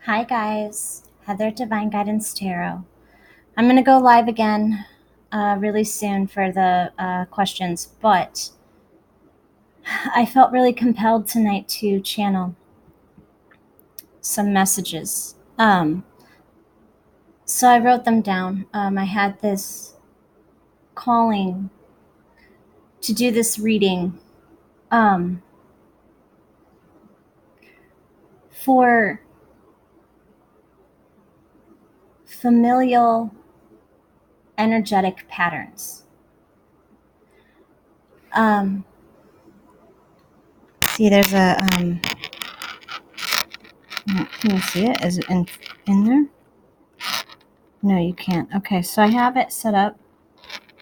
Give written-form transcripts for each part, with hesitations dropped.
Hi guys, Heather Divine Guidance Tarot. I'm going to go live again really soon for the questions, but I felt really compelled tonight to channel some messages. So I wrote them down. I had this calling to do this reading for familial energetic patterns. See, there's a can you see it? Is it in there? No, you can't. Okay, so I have it set up.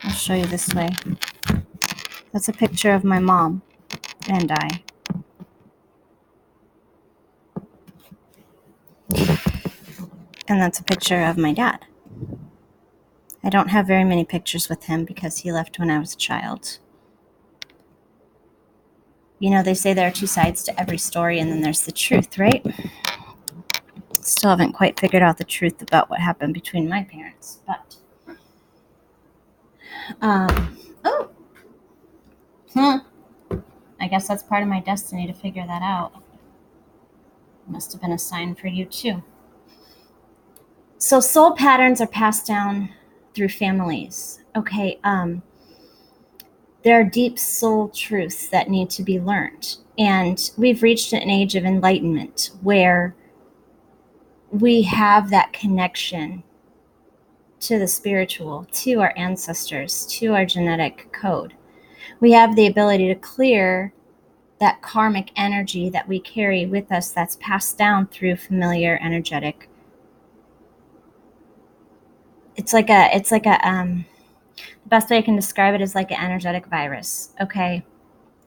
I'll show you this way. That's a picture of my mom and I. And that's a picture of my dad. I don't have very many pictures with him because he left when I was a child. You know, they say there are two sides to every story, and then there's the truth, right? Still haven't quite figured out the truth about what happened between my parents, but I guess that's part of my destiny to figure that out. Must have been a sign for you too. So soul patterns are passed down through families. Okay, there are deep soul truths that need to be learned. And we've reached an age of enlightenment where we have that connection to the spiritual, to our ancestors, to our genetic code. We have the ability to clear that karmic energy that we carry with us that's passed down through familiar energetic. It's like the best way I can describe it is like an energetic virus. Okay.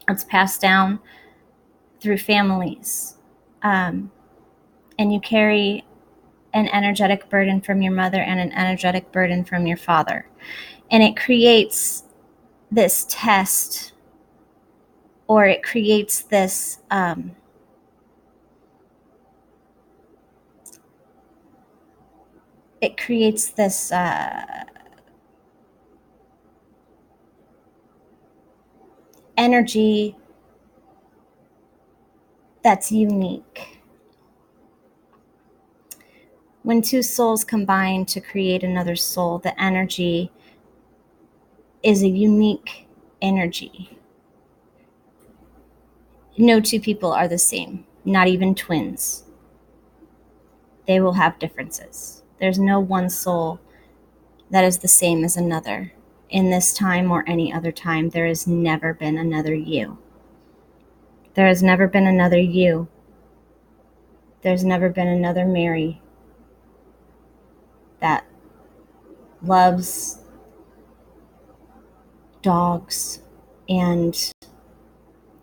It's passed down through families. And you carry an energetic burden from your mother and an energetic burden from your father. And it creates this test, or it creates this energy that's unique. When two souls combine to create another soul, the energy is a unique energy. No two people are the same, not even twins. They will have differences. There's no one soul that is the same as another. In this time or any other time, there has never been another you. There has never been another you. There's never been another Mary that loves dogs and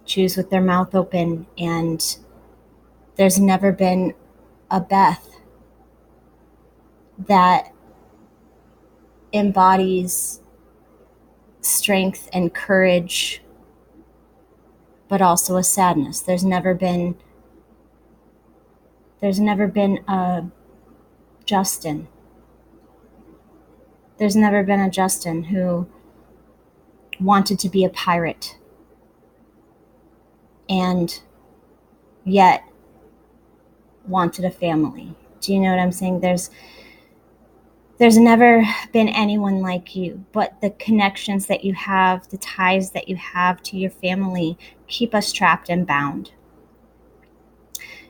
chews with their mouth open, and there's never been a Beth that embodies strength and courage, but also a sadness. There's never been a Justin. There's never been a Justin who wanted to be a pirate and yet wanted a family. Do you know what I'm saying? There's never been anyone like you, but the connections that you have, the ties that you have to your family keep us trapped and bound.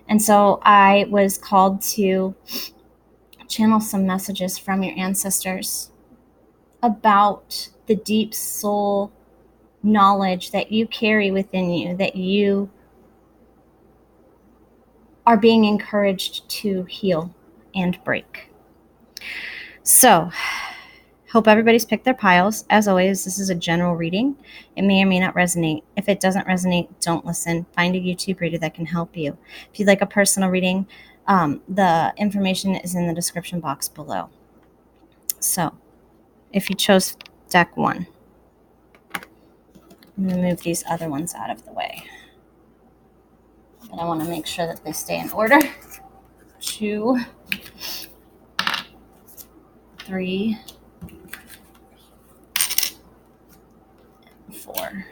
And so I was called to channel some messages from your ancestors about the deep soul knowledge that you carry within you, that you are being encouraged to heal and break. So, hope everybody's picked their piles. As always, this is a general reading. It may or may not resonate. If it doesn't resonate, don't listen. Find a YouTube reader that can help you. If you'd like a personal reading, the information is in the description box below. So, if you chose deck 1, I'm going to move these other ones out of the way. But I want to make sure that they stay in order. 2, 3, 4.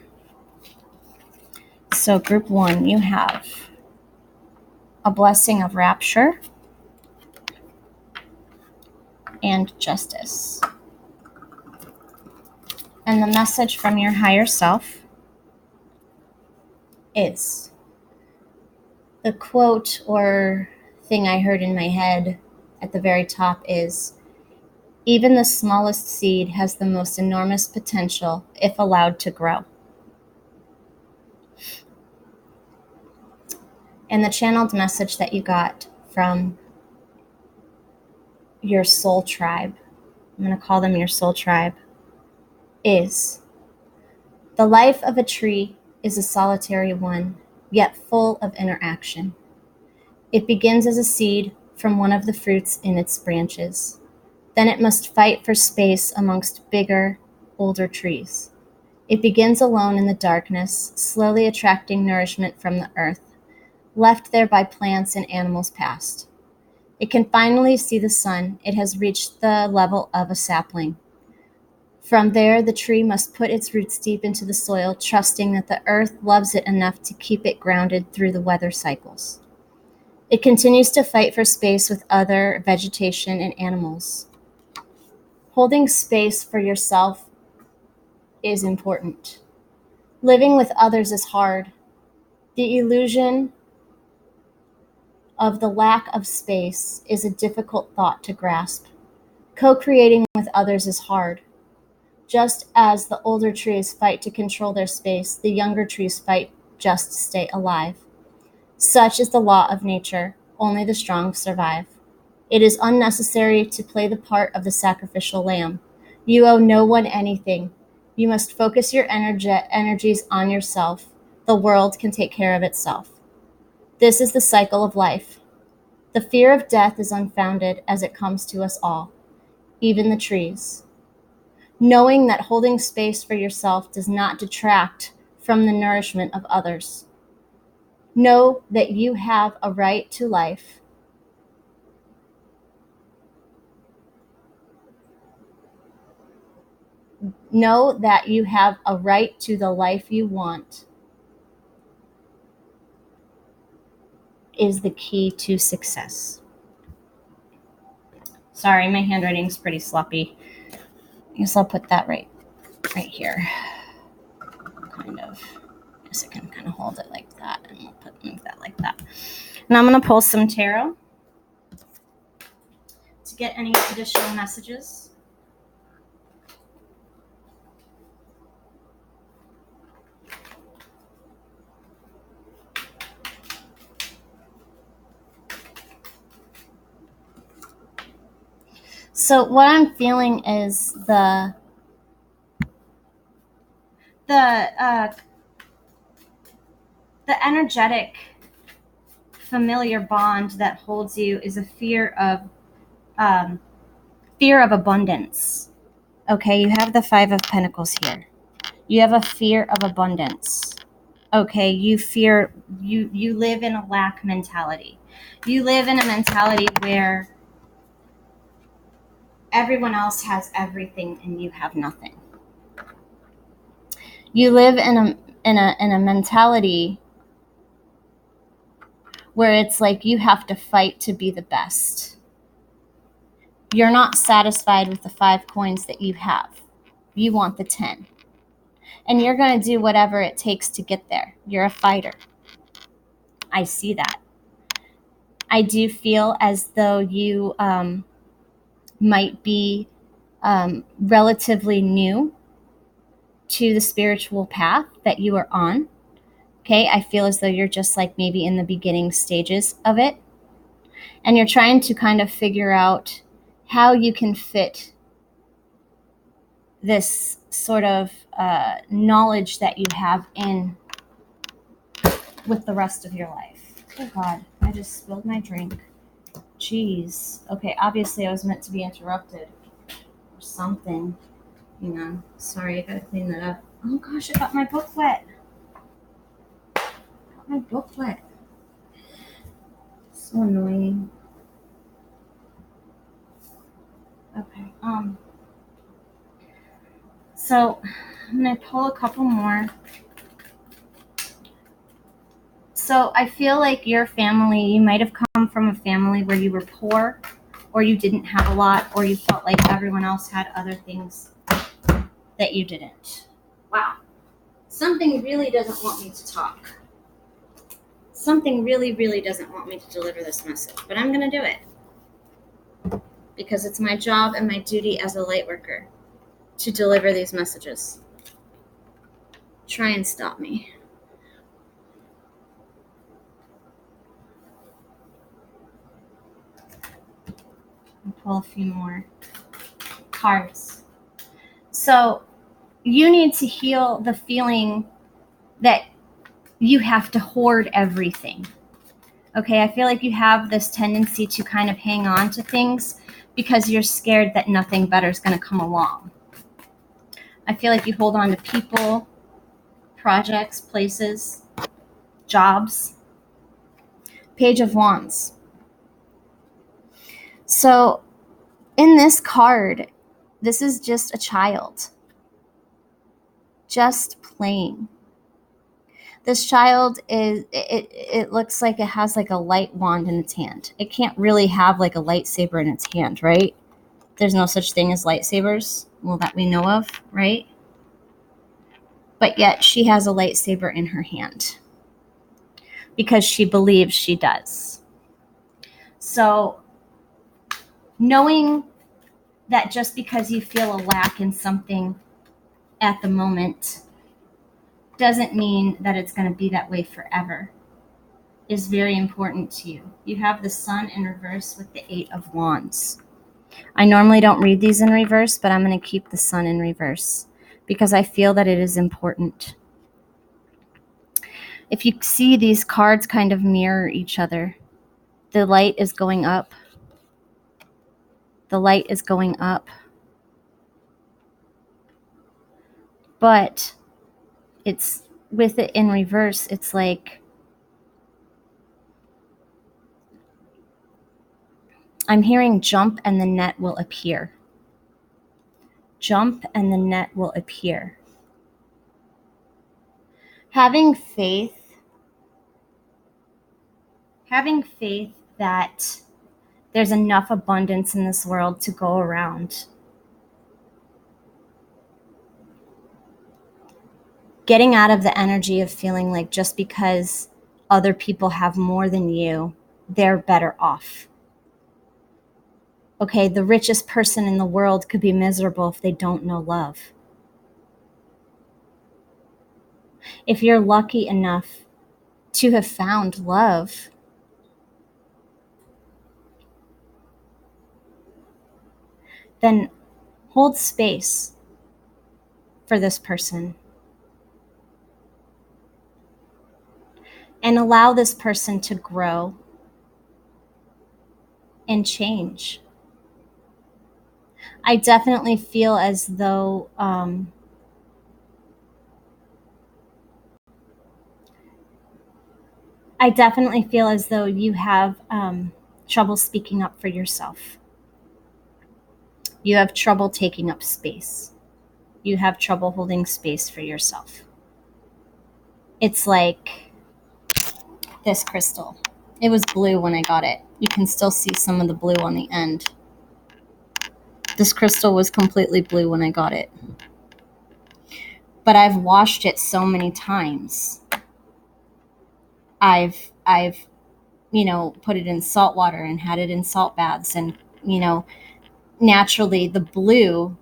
So group 1, you have a blessing of rapture and justice. And the message from your higher self is, the quote or thing I heard in my head at the very top is, even the smallest seed has the most enormous potential if allowed to grow. And the channeled message that you got from your soul tribe, I'm going to call them your soul tribe, is, the life of a tree is a solitary one, yet full of interaction. It begins as a seed from one of the fruits in its branches. Then it must fight for space amongst bigger, older trees. It begins alone in the darkness, slowly attracting nourishment from the earth, left there by plants and animals past. It can finally see the sun. It has reached the level of a sapling. From there, the tree must put its roots deep into the soil, trusting that the earth loves it enough to keep it grounded through the weather cycles. It continues to fight for space with other vegetation and animals. Holding space for yourself is important. Living with others is hard. The illusion of the lack of space is a difficult thought to grasp. Co-creating with others is hard. Just as the older trees fight to control their space, the younger trees fight just to stay alive. Such is the law of nature. Only the strong survive. It is unnecessary to play the part of the sacrificial lamb. You owe no one anything. You must focus your energies on yourself. The world can take care of itself. This is the cycle of life. The fear of death is unfounded as it comes to us all, even the trees. Knowing that holding space for yourself does not detract from the nourishment of others. Know that you have a right to life. Know that you have a right to the life you want is the key to success. Sorry, my handwriting's pretty sloppy. I guess I'll put that right here. Kind of. I guess I can kind of hold it like that, and we'll move that like that. And I'm going to pull some tarot to get any additional messages. So what I'm feeling is the energetic familiar bond that holds you is a fear of abundance. Okay, you have the 5 of Pentacles here. You have a fear of abundance. Okay, you live in a lack mentality. You live in a mentality where everyone else has everything and you have nothing. You live in a mentality where it's like you have to fight to be the best. You're not satisfied with the 5 coins that you have. You want the 10. And you're going to do whatever it takes to get there. You're a fighter. I see that. I do feel as though you might be relatively new to the spiritual path that you are on. Okay, I feel as though you're just like maybe in the beginning stages of it. And you're trying to kind of figure out how you can fit this sort of knowledge that you have in with the rest of your life. Oh God, I just spilled my drink. Jeez. Okay, obviously I was meant to be interrupted or something. Hang on. Sorry, I gotta clean that up. Oh gosh, I got my book wet. So annoying. So I'm going to pull a couple more. So I feel like your family, you might have come from a family where you were poor, or you didn't have a lot, or you felt like everyone else had other things that you didn't. Wow. Something really doesn't want me to talk. Something really, really doesn't want me to deliver this message, but I'm going to do it because it's my job and my duty as a light worker to deliver these messages. Try and stop me. I'll pull a few more cards. So you need to heal the feeling that you have to hoard everything. Okay, I feel like you have this tendency to kind of hang on to things because you're scared that nothing better is going to come along. I feel like you hold on to people, projects, places, jobs. Page of Wands. So in this card, this is just a child, just playing. This child it looks like it has like a light wand in its hand. It can't really have like a lightsaber in its hand, right? There's no such thing as lightsabers, well, that we know of, right? But yet she has a lightsaber in her hand because she believes she does. So knowing that just because you feel a lack in something at the moment doesn't mean that it's going to be that way forever is very important to you. You have the Sun in reverse with the Eight of Wands. I normally don't read these in reverse, but I'm going to keep the Sun in reverse because I feel that it is important. If you see, these cards kind of mirror each other. The light is going up. The light is going up. But it's with it in reverse, it's like I'm hearing jump and the net will appear. Jump and the net will appear. Having faith that there's enough abundance in this world to go around. Getting out of the energy of feeling like just because other people have more than you, they're better off. Okay, the richest person in the world could be miserable if they don't know love. If you're lucky enough to have found love, then hold space for this person and allow this person to grow and change. I definitely feel as though you have trouble speaking up for yourself. You have trouble taking up space. You have trouble holding space for yourself. It's like this crystal. It was blue when I got it. You can still see some of the blue on the end. This crystal was completely blue when I got it. But I've washed it so many times. I've put it in salt water and had it in salt baths, and naturally the blue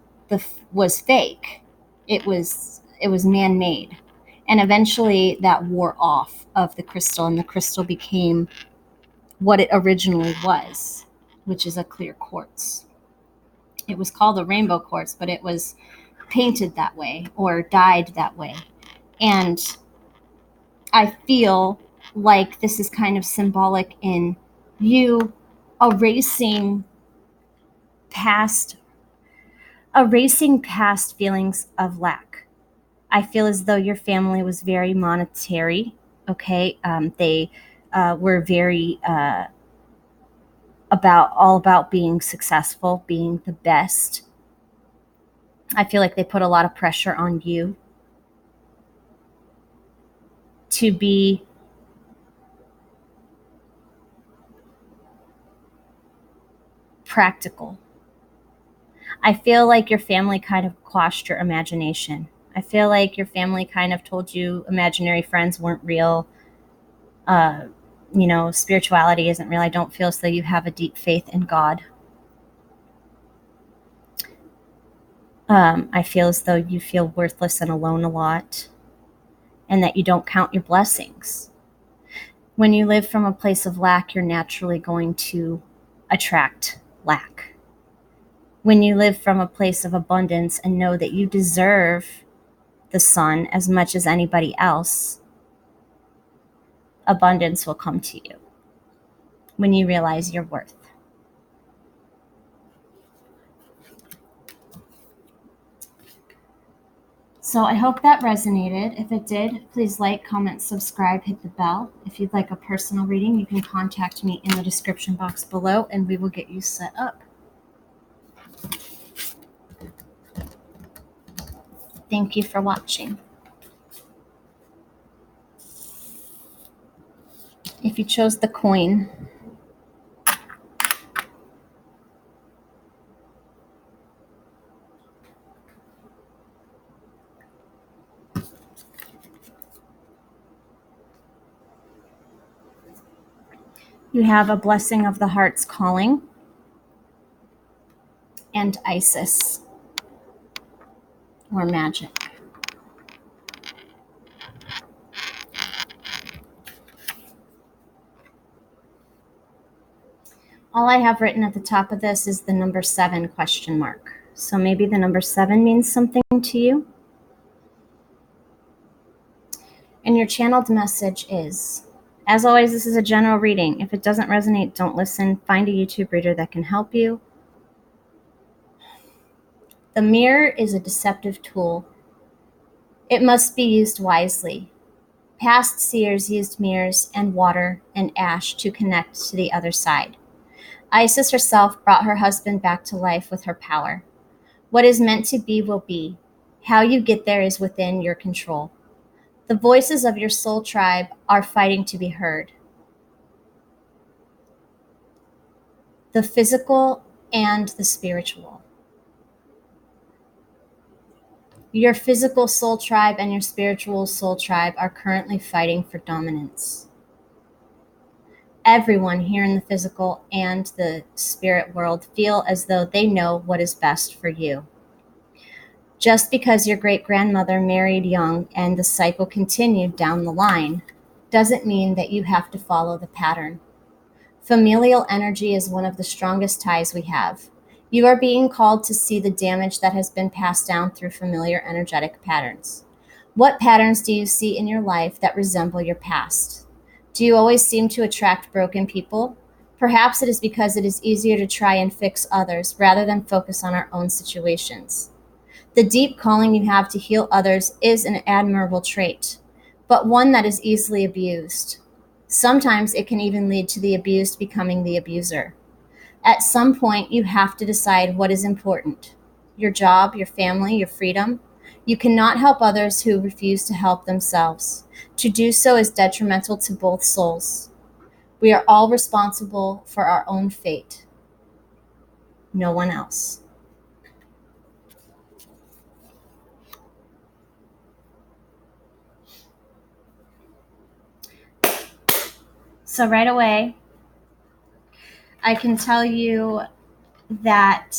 was fake. It was man-made, and eventually that wore off of the crystal, and the crystal became what it originally was, which is a clear quartz. It was called a rainbow quartz, but it was painted that way or dyed that way. And I feel like this is kind of symbolic in you erasing past feelings of lack. I feel as though your family was very monetary. Okay, they were very all about being successful, being the best. I feel like they put a lot of pressure on you to be practical. I feel like your family kind of quashed your imagination. I feel like your family kind of told you imaginary friends weren't real. Spirituality isn't real. I don't feel as though you have a deep faith in God. I feel as though you feel worthless and alone a lot, and that you don't count your blessings. When you live from a place of lack, you're naturally going to attract lack. When you live from a place of abundance and know that you deserve the sun as much as anybody else, abundance will come to you when you realize your worth. So I hope that resonated. If it did, please like, comment, subscribe, hit the bell. If you'd like a personal reading, you can contact me in the description box below and we will get you set up. Thank you for watching. If you chose the coin, you have a blessing of the heart's calling and Isis, or magic. All I have written at the top of this is the number 7 ? So maybe the number 7 means something to you. And your channeled message is, as always, this is a general reading. If it doesn't resonate, don't listen. Find a YouTube reader that can help you. The mirror is a deceptive tool. It must be used wisely. Past seers used mirrors and water and ash to connect to the other side. Isis herself brought her husband back to life with her power. What is meant to be will be. How you get there is within your control. The voices of your soul tribe are fighting to be heard. The physical and the spiritual. Your physical soul tribe and your spiritual soul tribe are currently fighting for dominance. Everyone here in the physical and the spirit world feel as though they know what is best for you. Just because your great-grandmother married young and the cycle continued down the line doesn't mean that you have to follow the pattern. Familial energy is one of the strongest ties we have. You are being called to see the damage that has been passed down through familiar energetic patterns. What patterns do you see in your life that resemble your past? Do you always seem to attract broken people? Perhaps it is because it is easier to try and fix others rather than focus on our own situations. The deep calling you have to heal others is an admirable trait, but one that is easily abused. Sometimes it can even lead to the abused becoming the abuser. At some point, you have to decide what is important. Your job, your family, your freedom. You cannot help others who refuse to help themselves. To do so is detrimental to both souls. We are all responsible for our own fate. No one else. So right away, I can tell you that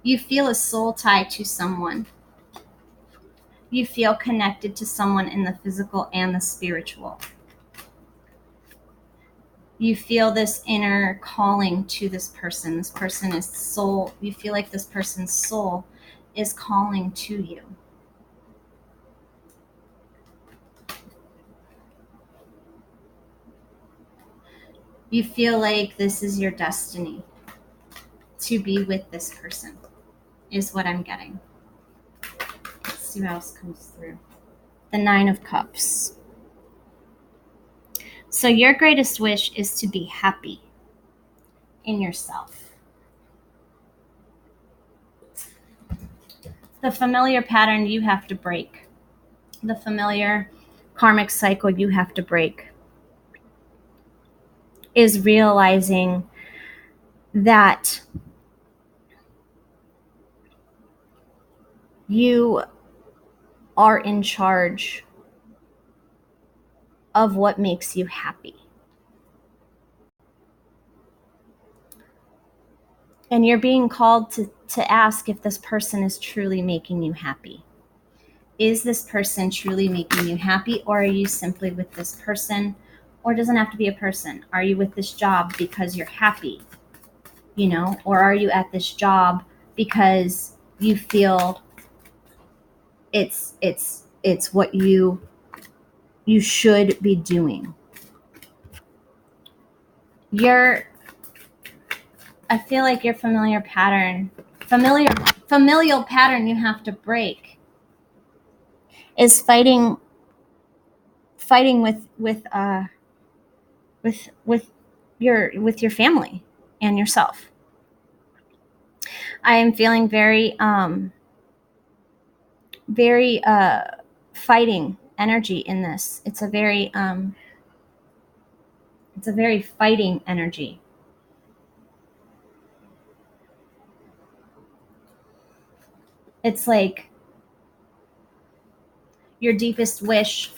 you feel a soul tie to someone. You feel connected to someone in the physical and the spiritual. You feel this inner calling to this person. This person is soul. You feel like this person's soul is calling to you. You feel like this is your destiny to be with this person, is what I'm getting. Let's see what else comes through. The 9 of Cups. So your greatest wish is to be happy in yourself. The familiar pattern you have to break. The familiar karmic cycle you have to break is realizing that you are in charge of what makes you happy. And you're being called to ask if this person is truly making you happy. Is this person truly making you happy, or are you simply with this person? Or it doesn't have to be a person. Are you with this job because you're happy? Or are you at this job because you feel it's what you should be doing? I feel like your familial pattern you have to break is fighting with your family and yourself. I am feeling very fighting energy in this. It's a very fighting energy. It's like your deepest wish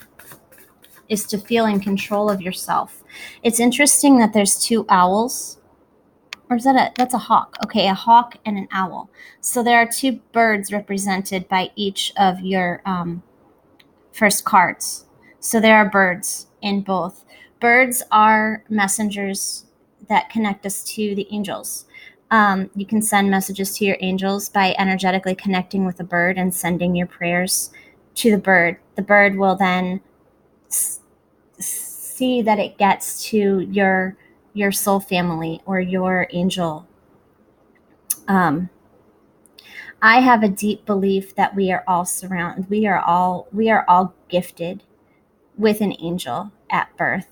is to feel in control of yourself. It's interesting that there's two owls. Or is that's a hawk? Okay, a hawk and an owl. So there are two birds represented by each of your first cards. So there are birds in both. Birds are messengers that connect us to the angels. You can send messages to your angels by energetically connecting with a bird and sending your prayers to the bird. The bird will then see that it gets to your soul family or your angel. I have a deep belief that we are all surrounded. We are all gifted with an angel at birth.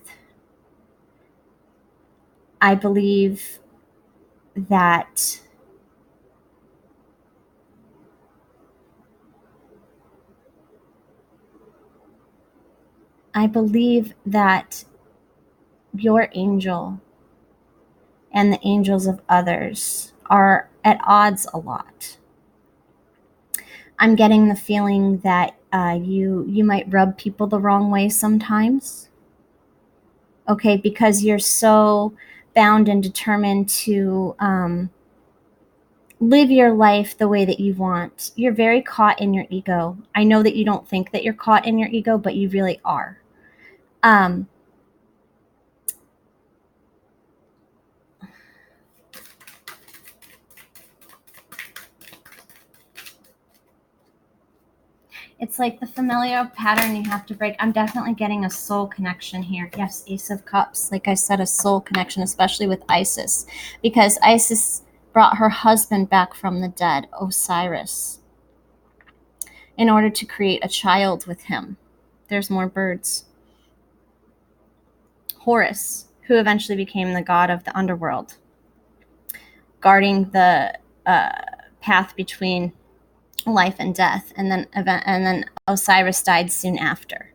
I believe that your angel and the angels of others are at odds a lot. I'm getting the feeling that you might rub people the wrong way sometimes. Okay, because you're so bound and determined to live your life the way that you want. You're very caught in your ego. I know that you don't think that you're caught in your ego, but you really are. It's like the familiar pattern you have to break. I'm definitely getting a soul connection here. Yes, Ace of Cups. Like I said, a soul connection, especially with Isis, because Isis brought her husband back from the dead, Osiris, in order to create a child with him. There's more birds. Horus, who eventually became the god of the underworld, guarding the path between life and death, and then Osiris died soon after.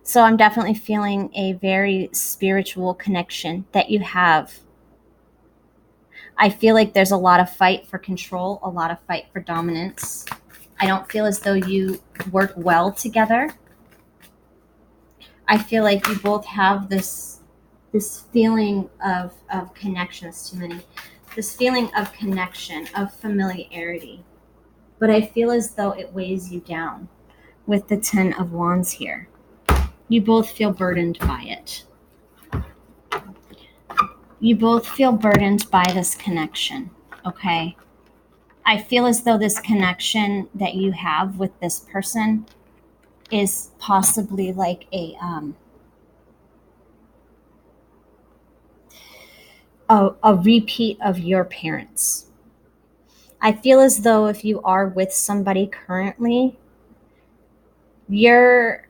So I'm definitely feeling a very spiritual connection that you have. I feel like there's a lot of fight for control, a lot of fight for dominance. I don't feel as though you work well together. I feel like you both have this feeling of connection. That's too many. This feeling of connection, of familiarity. But I feel as though it weighs you down with the 10 of Wands here. You both feel burdened by it. You both feel burdened by this connection, okay? I feel as though this connection that you have with this person is possibly like a repeat of your parents. I feel as though if you are with somebody currently, your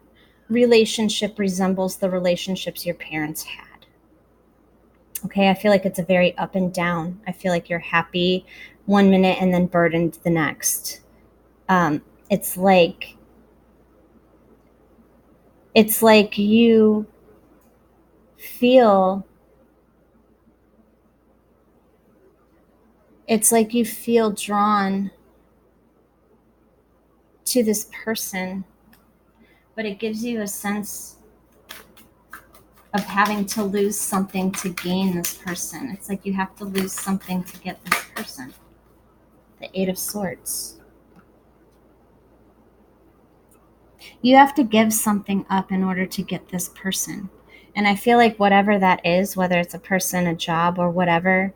relationship resembles the relationships your parents had. Okay, I feel like it's a very up and down. I feel like you're happy one minute and then burdened the next. It's like you feel drawn to this person, but it gives you a sense of having to lose something to gain this person. It's like you have to lose something to get this person. The Eight of Swords. You have to give something up in order to get this person. And I feel like whatever that is, whether it's a person, a job, or whatever,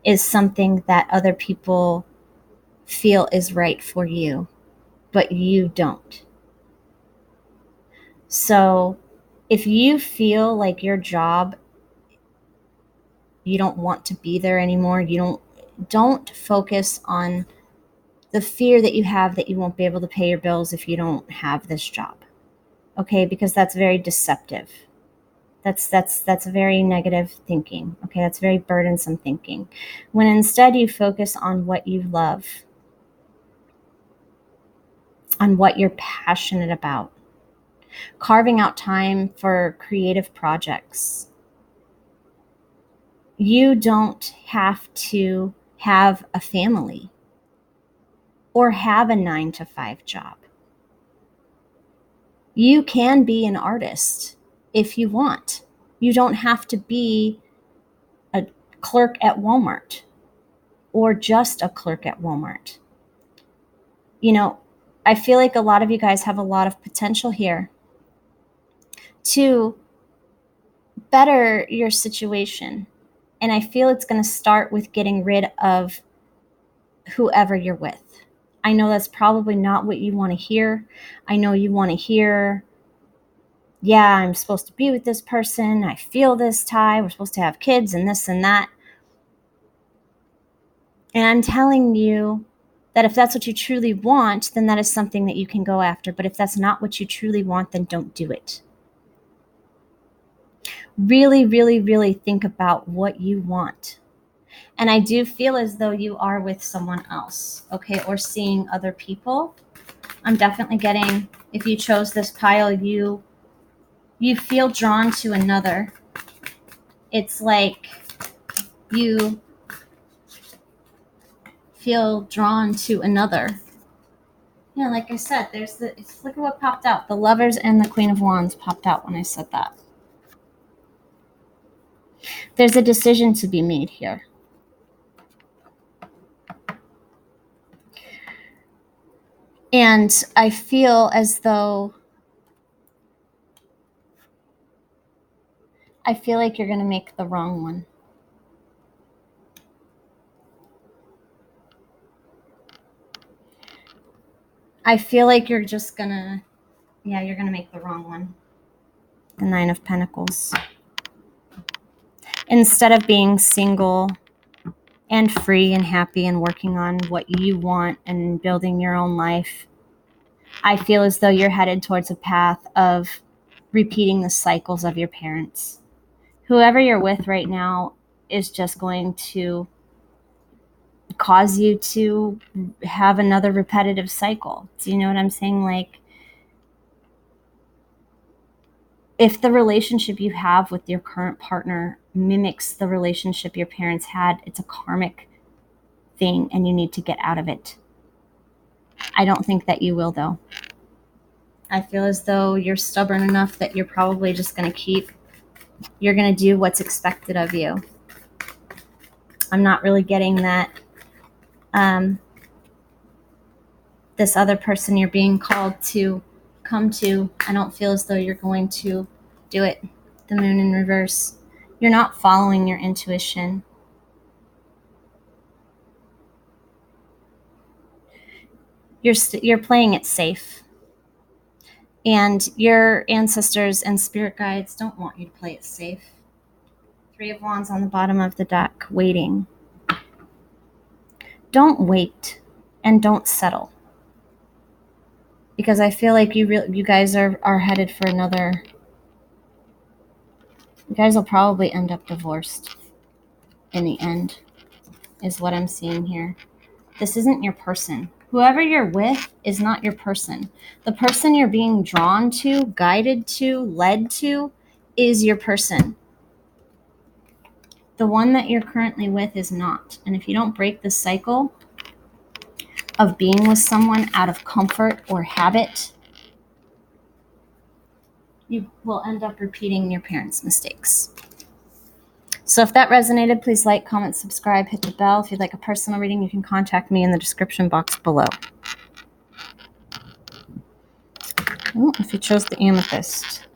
is something that other people feel is right for you, but you don't. So if you feel like your job, you don't want to be there anymore, don't focus on the fear that you have that you won't be able to pay your bills if you don't have this job. Okay, because that's very deceptive. That's very negative thinking. Okay, that's very burdensome thinking. When instead you focus on what you love, on what you're passionate about, carving out time for creative projects. You don't have to have a family or have a 9-to-5 job. You can be an artist if you want. You don't have to be a clerk at Walmart or just a clerk at Walmart. I feel like a lot of you guys have a lot of potential here to better your situation. And I feel it's going to start with getting rid of whoever you're with. I know that's probably not what you want to hear. I know you want to hear, yeah, I'm supposed to be with this person. I feel this tie. We're supposed to have kids and this and that. And I'm telling you that if that's what you truly want, then that is something that you can go after. But if that's not what you truly want, then don't do it. Really, really, really think about what you want. And I do feel as though you are with someone else, okay, or seeing other people. I'm definitely getting, if you chose this pile, you feel drawn to another. It's like you feel drawn to another. Yeah, like I said, look at what popped out. The Lovers and the Queen of Wands popped out when I said that. There's a decision to be made here. And I feel as though like you're going to make the wrong one. I feel like you're just going to, you're going to make the wrong one. The Nine of Pentacles. Instead of being single and free and happy and working on what you want and building your own life, I feel as though you're headed towards a path of repeating the cycles of your parents. Whoever you're with right now is just going to cause you to have another repetitive cycle. Do you know what I'm saying? Like, if the relationship you have with your current partner mimics the relationship your parents had, it's a karmic thing and you need to get out of it. I don't think that you will, though. I feel as though you're stubborn enough that you're probably just going to you're going to do what's expected of you. I'm not really getting that this other person you're being called to come to, I don't feel as though you're going to do it. The Moon in reverse. You're not following your intuition. You're playing it safe. And your ancestors and spirit guides don't want you to play it safe. Three of Wands on the bottom of the deck, waiting. Don't wait and don't settle. Because I feel like you guys are headed for another. You guys will probably end up divorced in the end, is what I'm seeing here. This isn't your person. Whoever you're with is not your person. The person you're being drawn to, guided to, led to is your person. The one that you're currently with is not. And if you don't break the cycle of being with someone out of comfort or habit, you will end up repeating your parents' mistakes. So if that resonated, please like, comment, subscribe, hit the bell. If you'd like a personal reading, you can contact me in the description box below. If you chose the amethyst.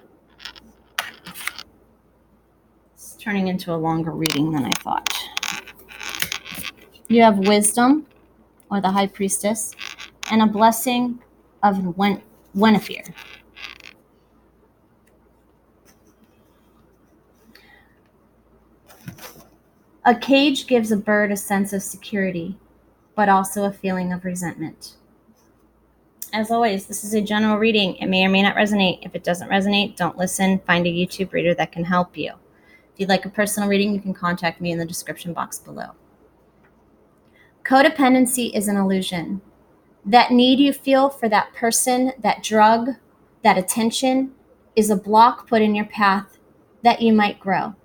It's turning into a longer reading than I thought. You have wisdom, or the high priestess, and a blessing of Guinevere. A cage gives a bird a sense of security, but also a feeling of resentment. As always, this is a general reading. It may or may not resonate. If it doesn't resonate, don't listen. Find a YouTube reader that can help you. If you'd like a personal reading, you can contact me in the description box below. Codependency is an illusion. That need you feel for that person, that drug, that attention is a block put in your path that you might grow.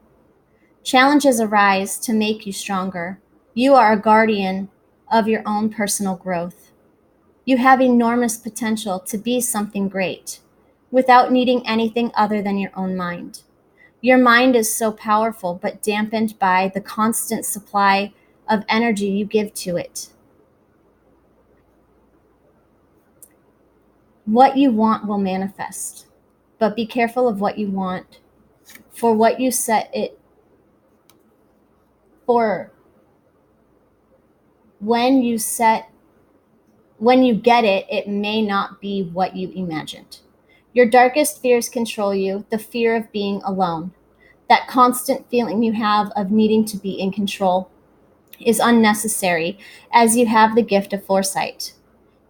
Challenges arise to make you stronger. You are a guardian of your own personal growth. You have enormous potential to be something great without needing anything other than your own mind. Your mind is so powerful, but dampened by the constant supply of energy you give to it. What you want will manifest, but be careful of what you want, for what you set it for. When you get it, it may not be what you imagined. Your darkest fears control you, the fear of being alone. That constant feeling you have of needing to be in control is unnecessary, as you have the gift of foresight.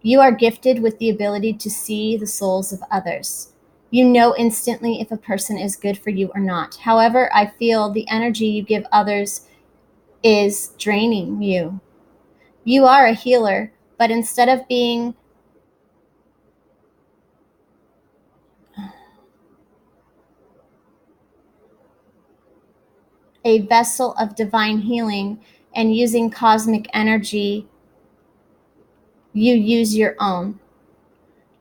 You are gifted with the ability to see the souls of others. You know instantly if a person is good for you or not. However, I feel the energy you give others is draining you. You are a healer, but instead of being a vessel of divine healing and using cosmic energy, you use your own.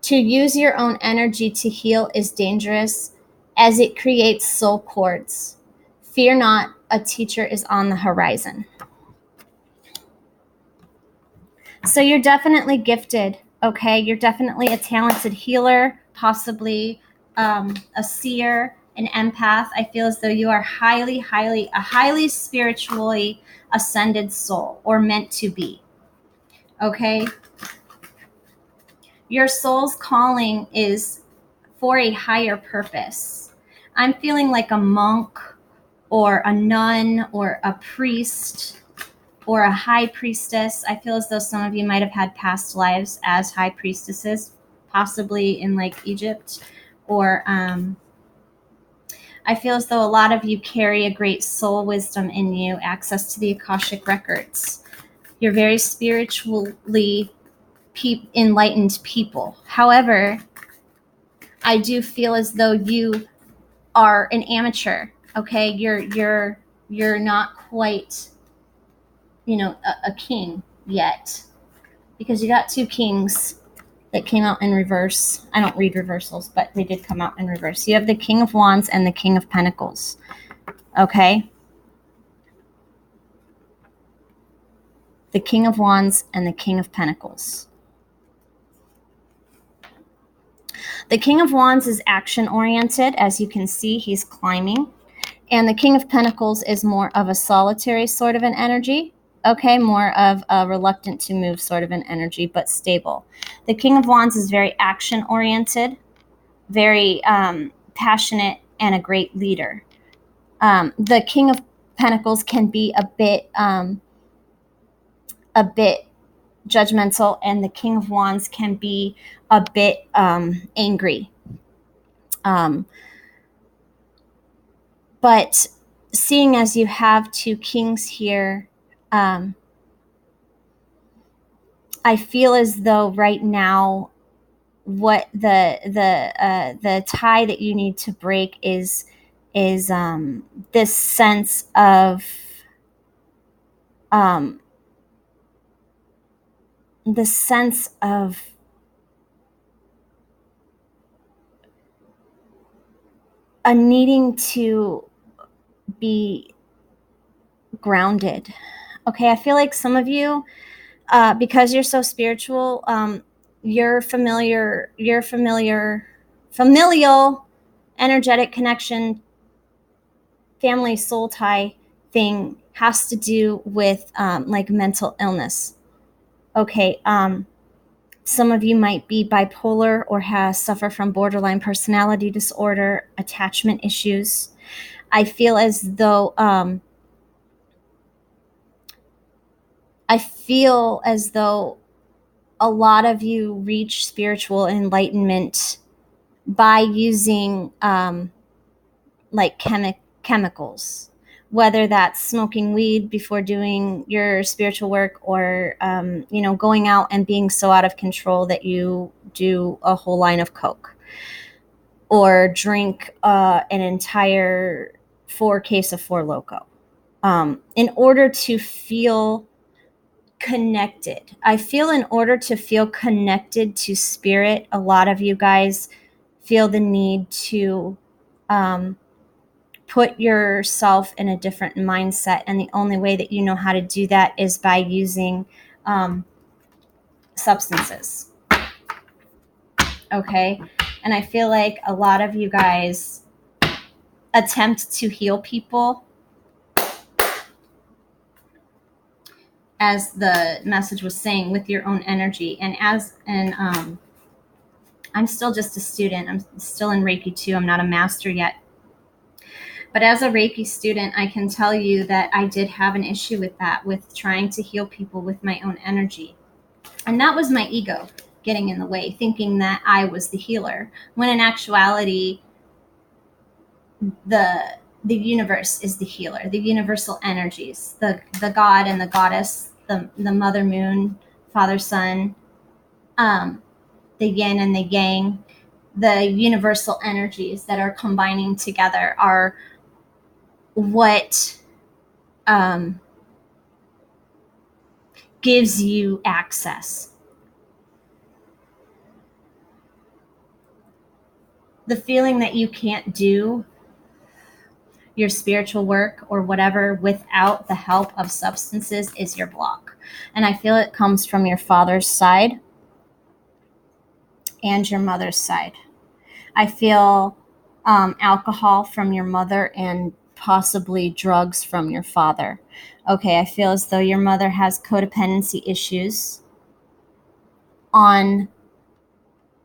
To use your own energy to heal is dangerous, as it creates soul cords. Fear not, a teacher is on the horizon. So you're definitely gifted, okay? You're definitely a talented healer, possibly a seer, an empath. I feel as though you are a highly spiritually ascended soul, or meant to be, okay? Your soul's calling is for a higher purpose. I'm feeling like a monk or a nun or a priest or a high priestess. I feel as though some of you might have had past lives as high priestesses, possibly in like Egypt, or I feel as though a lot of you carry a great soul wisdom in you, access to the Akashic records. You're very spiritually enlightened people. However, I do feel as though you are an amateur. Okay, you're not quite, a king yet, because you got two kings that came out in reverse. I don't read reversals, but they did come out in reverse. You have the King of Wands and the King of Pentacles. Okay, the King of Wands and the King of Pentacles. The King of Wands is action oriented. As you can see, he's climbing. And the King of Pentacles is more of a solitary sort of an energy. Okay, more of a reluctant to move sort of an energy, but stable. The King of Wands is very action oriented, very passionate, and a great leader. The King of Pentacles can be a bit judgmental, and the King of Wands can be a bit angry. But seeing as you have two kings here, I feel as though right now, what the tie that you need to break is this sense of um, the sense of a needing to be grounded. Okay, I feel like some of you, because you're so spiritual, familial energetic connection, family soul tie thing has to do with like mental illness. Okay, some of you might be bipolar or suffer from borderline personality disorder, attachment issues. I feel as though a lot of you reach spiritual enlightenment by using like chemicals, whether that's smoking weed before doing your spiritual work, or going out and being so out of control that you do a whole line of coke, or drink an entire 4 case of Four Loko, in order to feel connected. I feel in order to feel connected to spirit, a lot of you guys feel the need to put yourself in a different mindset. And the only way that you know how to do that is by using substances. Okay. And I feel like a lot of you guys attempt to heal people, as the message was saying, with your own energy. And I'm still just a student. I'm still in Reiki 2. I'm not a master yet. But as a Reiki student, I can tell you that I did have an issue with that, with trying to heal people with my own energy. And that was my ego getting in the way, thinking that I was the healer, when in actuality, the universe is the healer, the universal energies, the god and the goddess, the mother moon, father sun, the yin and the yang, the universal energies that are combining together are what gives you access. The feeling that you can't do your spiritual work or whatever without the help of substances is your block. And I feel it comes from your father's side and your mother's side. I feel alcohol from your mother and possibly drugs from your father. Okay, I feel as though your mother has codependency issues on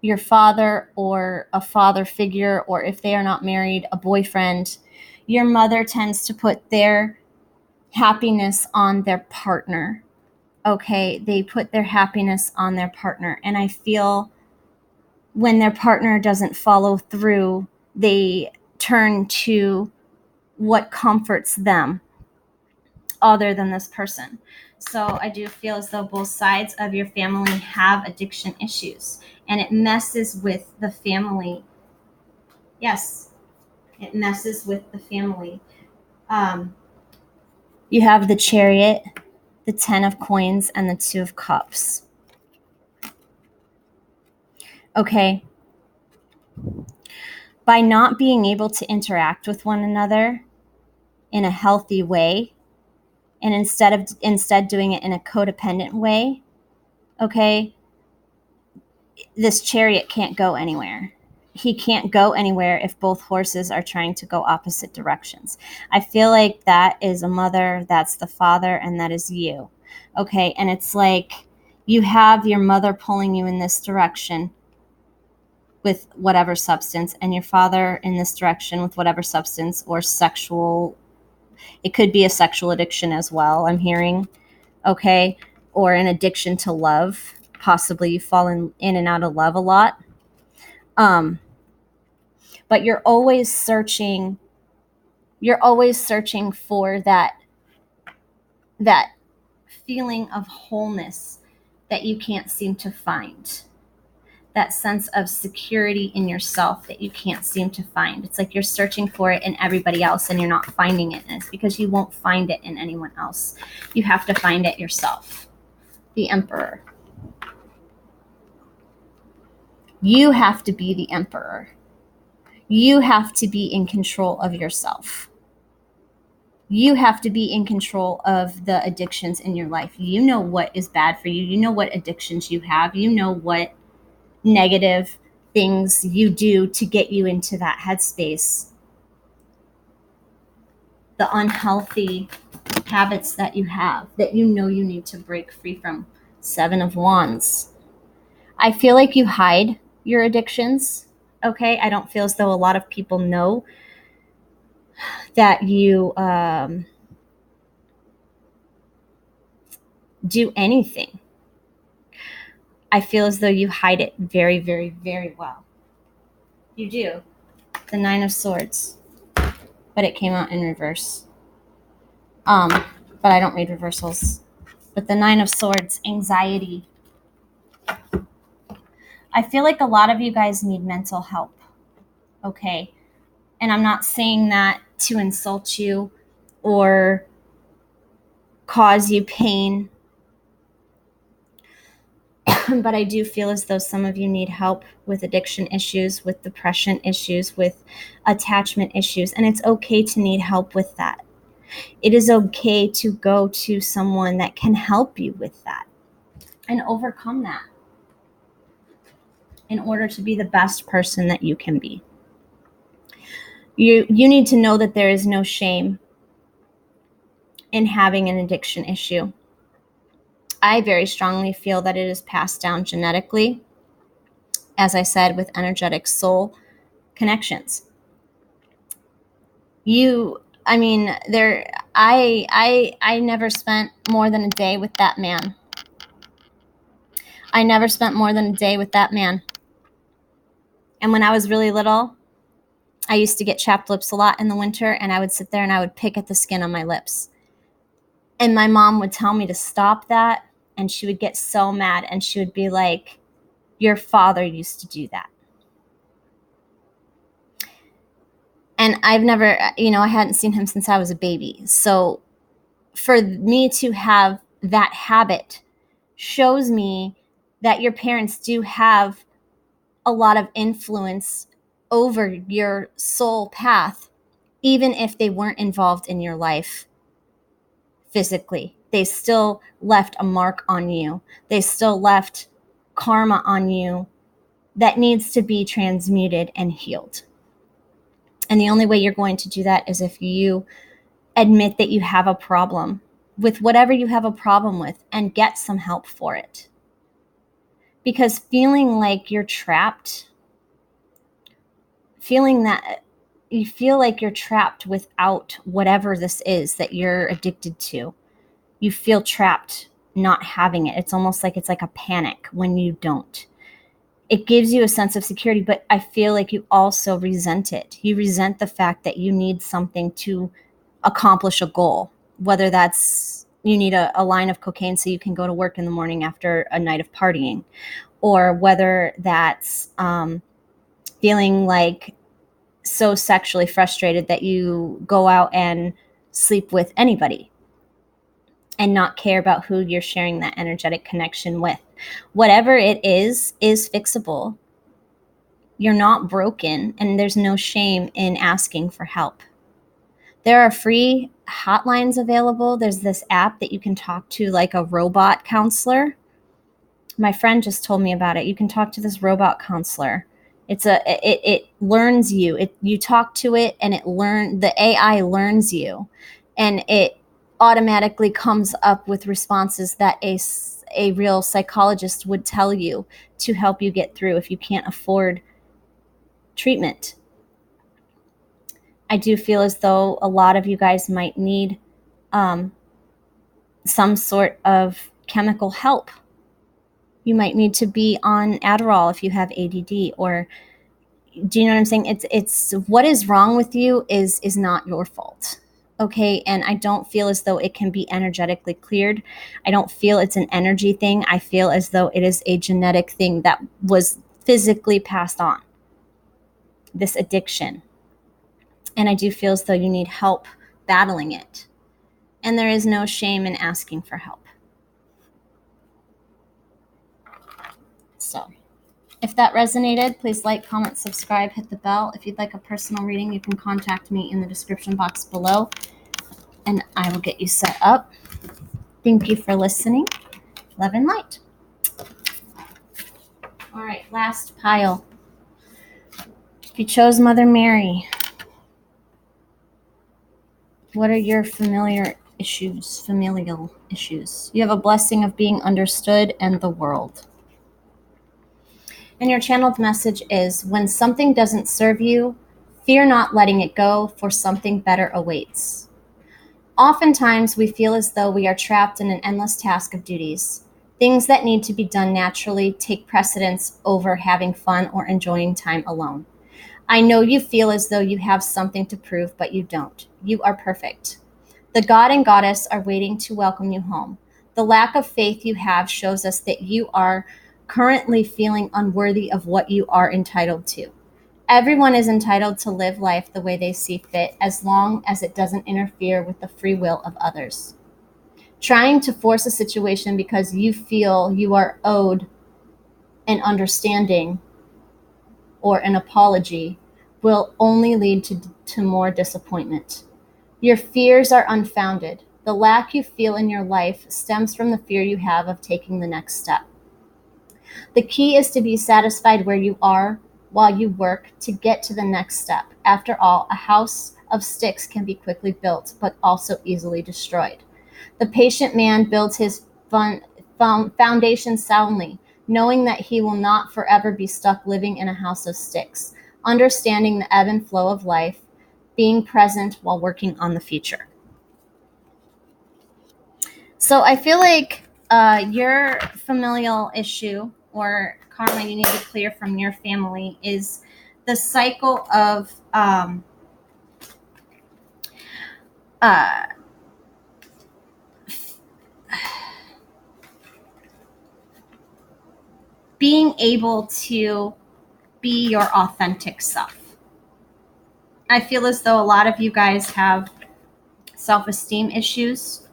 your father, or a father figure, or if they are not married, a boyfriend. Your mother tends to put their happiness on their partner. Okay, they put their happiness on their partner. And I feel when their partner doesn't follow through, they turn to what comforts them other than this person. So I do feel as though both sides of your family have addiction issues, and it messes with the family. Yes, it messes with the family. You have the Chariot, the 10 of Coins, and the 2 of Cups. Okay. By not being able to interact with one another in a healthy way, and instead doing it in a codependent way, okay, this Chariot can't go anywhere. He can't go anywhere if both horses are trying to go opposite directions. I feel like that is a mother, that's the father, and that is you. Okay, and it's like you have your mother pulling you in this direction with whatever substance, and your father in this direction with whatever substance, or sexual. It could be a sexual addiction as well, I'm hearing. Okay, or an addiction to love. Possibly you fall in and out of love a lot. But you're always searching for that feeling of wholeness, that you can't seem to find. That sense of security in yourself that you can't seem to find. It's like you're searching for it in everybody else and you're not finding it. And it's because you won't find it in anyone else. You have to find it yourself. The Emperor. You have to be the emperor. You have to be in control of yourself. You have to be in control of the addictions in your life. You know what is bad for you. You know what addictions you have. You know what negative things you do to get you into that headspace. The unhealthy habits that you have that you know you need to break free from. 7 of Wands. I feel like you hide your addictions. Okay, I don't feel as though a lot of people know that you do anything. I feel as though you hide it very, very, very well. You do. The 9 of Swords, but it came out in reverse. But I don't read reversals. But the 9 of Swords, anxiety. I feel like a lot of you guys need mental help. Okay. And I'm not saying that to insult you or cause you pain. But I do feel as though some of you need help with addiction issues, with depression issues, with attachment issues. And it's okay to need help with that. It is okay to go to someone that can help you with that and overcome that in order to be the best person that you can be. You need to know that there is no shame in having an addiction issue. I very strongly feel that it is passed down genetically, as I said, with energetic soul connections. I never spent more than a day with that man. I never spent more than a day with that man. And when I was really little, I used to get chapped lips a lot in the winter, and I would sit there and I would pick at the skin on my lips. And my mom would tell me to stop that, and she would get so mad, and she would be like, your father used to do that. And I've never, I hadn't seen him since I was a baby. So for me to have that habit shows me that your parents do have a lot of influence over your soul path, even if they weren't involved in your life physically. They still left a mark on you. They still left karma on you that needs to be transmuted and healed. And the only way you're going to do that is if you admit that you have a problem with whatever you have a problem with and get some help for it. Because feeling like you're trapped, feeling that you feel like you're trapped without whatever this is that you're addicted to, you feel trapped not having it. It's almost like it's like a panic when you don't. It gives you a sense of security, but I feel like you also resent it. You resent the fact that you need something to accomplish a goal, whether that's you need a line of cocaine so you can go to work in the morning after a night of partying, or whether that's feeling like so sexually frustrated that you go out and sleep with anybody and not care about who you're sharing that energetic connection with. Whatever it is fixable. You're not broken, and there's no shame in asking for help. There are free hotlines available. There's this app that you can talk to like a robot counselor. My friend just told me about it. You can talk to this robot counselor. It learns you. You talk to it and the AI learns you, and it automatically comes up with responses that a real psychologist would tell you to help you get through if you can't afford treatment. I do feel as though a lot of you guys might need some sort of chemical help. You might need to be on Adderall if you have ADD, or do you know what I'm saying? It's what is wrong with you is not your fault. Okay, and I don't feel as though it can be energetically cleared. I don't feel it's an energy thing. I feel as though it is a genetic thing that was physically passed on, this addiction. And I do feel as though you need help battling it. And there is no shame in asking for help. So, if that resonated, please like, comment, subscribe, hit the bell. If you'd like a personal reading, you can contact me in the description box below, and I will get you set up. Thank you for listening. Love and light. All right, last pile. If you chose Mother Mary, what are your familial issues? You have a blessing of being understood and the world. And your channeled message is, when something doesn't serve you, fear not letting it go, for something better awaits. Oftentimes, we feel as though we are trapped in an endless task of duties. Things that need to be done naturally take precedence over having fun or enjoying time alone. I know you feel as though you have something to prove, but you don't. You are perfect. The God and Goddess are waiting to welcome you home. The lack of faith you have shows us that you are currently feeling unworthy of what you are entitled to. Everyone is entitled to live life the way they see fit, as long as it doesn't interfere with the free will of others. Trying to force a situation because you feel you are owed an understanding or an apology will only lead to more disappointment. Your fears are unfounded. The lack you feel in your life stems from the fear you have of taking the next step. The key is to be satisfied where you are while you work to get to the next step. After all, a house of sticks can be quickly built, but also easily destroyed. The patient man builds his foundation soundly, knowing that he will not forever be stuck living in a house of sticks, understanding the ebb and flow of life, being present while working on the future. So I feel like your familial issue or karma you need to clear from your family is the cycle of being able to be your authentic self. I feel as though a lot of you guys have self-esteem issues.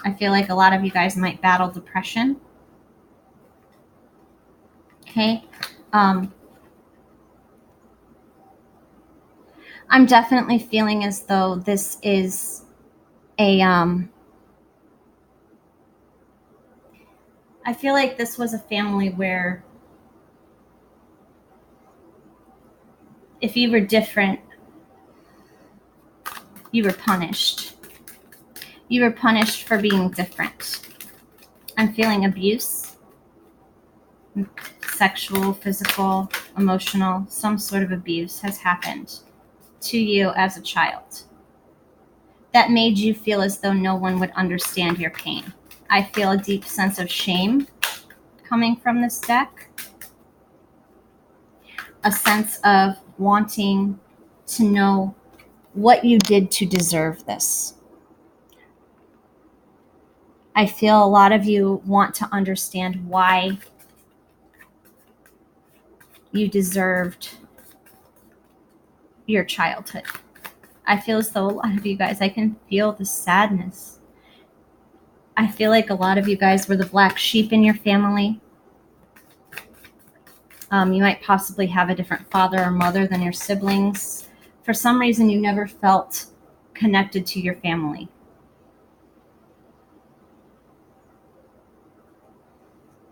I feel like a lot of you guys might battle depression. Okay. I'm definitely feeling as though this is a I feel like this was a family where if you were different, you were punished. You were punished for being different. I'm feeling abuse, sexual, physical, emotional, some sort of abuse has happened to you as a child that made you feel as though no one would understand your pain. I feel a deep sense of shame coming from this deck, a sense of wanting to know what you did to deserve this. I feel a lot of you want to understand why you deserved your childhood. I feel as though a lot of you guys, I can feel the sadness. I feel like a lot of you guys were the black sheep in your family. You might possibly have a different father or mother than your siblings. For some reason, you never felt connected to your family.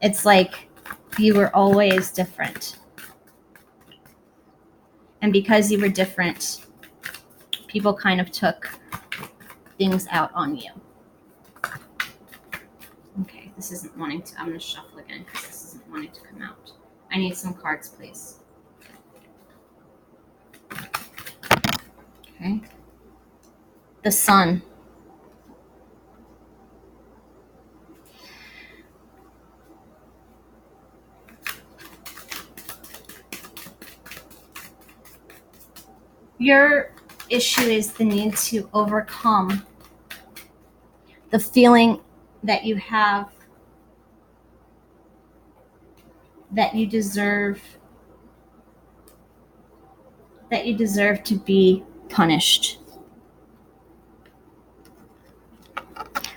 It's like you were always different. And because you were different, people kind of took things out on you. Okay, this isn't wanting to, I'm going to shuffle again because this isn't wanting to come out. I need some cards, please. Okay. The Sun. issue is the need to overcome the feeling that you have that you deserve to be punished.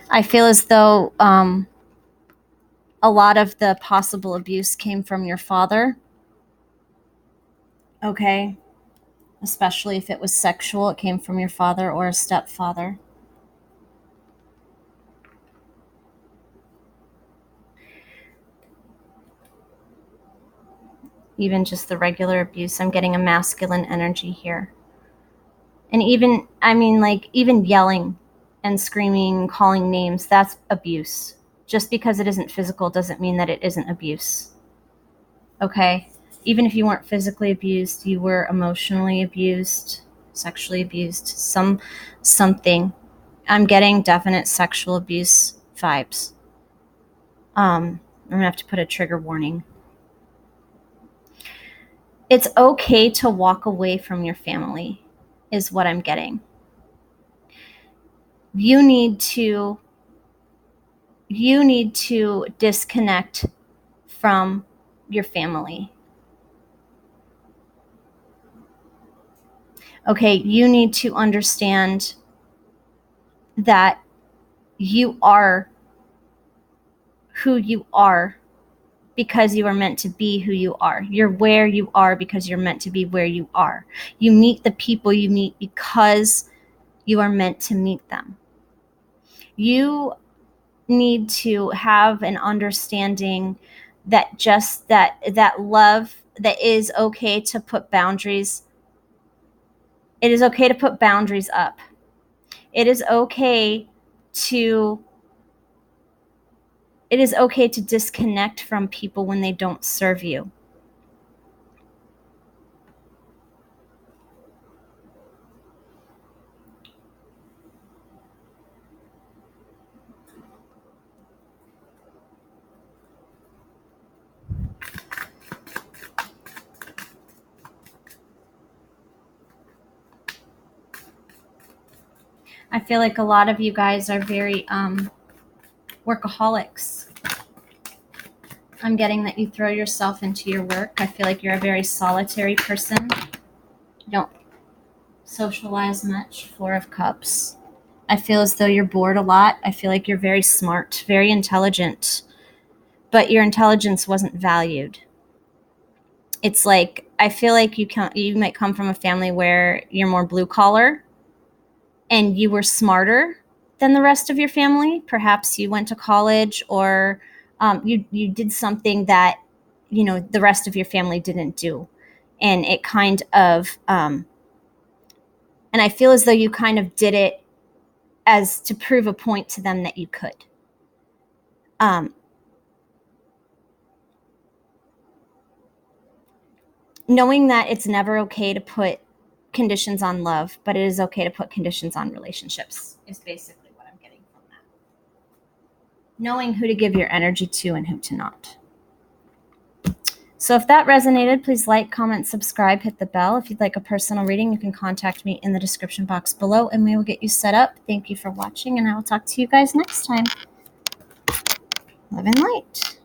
I feel as though a lot of the possible abuse came from your father. Okay? Especially if it was sexual, it came from your father or a stepfather. Even just the regular abuse. I'm getting a masculine energy here. And even yelling and screaming, calling names, that's abuse. Just because it isn't physical doesn't mean that it isn't abuse. Okay? Even if you weren't physically abused, you were emotionally abused, sexually abused, something. I'm getting definite sexual abuse vibes. I'm going to have to put a trigger warning. It's okay to walk away from your family, is what I'm getting. You need to disconnect from your family. Okay, you need to understand that you are who you are because you are meant to be who you are. You're where you are because you're meant to be where you are. You meet the people you meet because you are meant to meet them. You need to have an understanding that just that love, that is okay to put boundaries. It is okay to put boundaries up. It is okay to disconnect from people when they don't serve you. I feel like a lot of you guys are very workaholics. I'm getting that you throw yourself into your work. I feel like you're a very solitary person. You don't socialize much. 4 of Cups. I feel as though you're bored a lot. I feel like you're very smart, very intelligent, but your intelligence wasn't valued. It's like, I feel like you might come from a family where you're more blue collar and you were smarter than the rest of your family. Perhaps you went to college, or you did something that the rest of your family didn't do, and it kind of and I feel as though you kind of did it as to prove a point to them that you could. Knowing that it's never okay to put conditions on love, but it is okay to put conditions on relationships, is basically what I'm getting from that. Knowing who to give your energy to and who to not. So if that resonated, please like, comment, subscribe, hit the bell. If you'd like a personal reading, you can contact me in the description box below and we will get you set up. Thank you for watching, and I will talk to you guys next time. Love and light.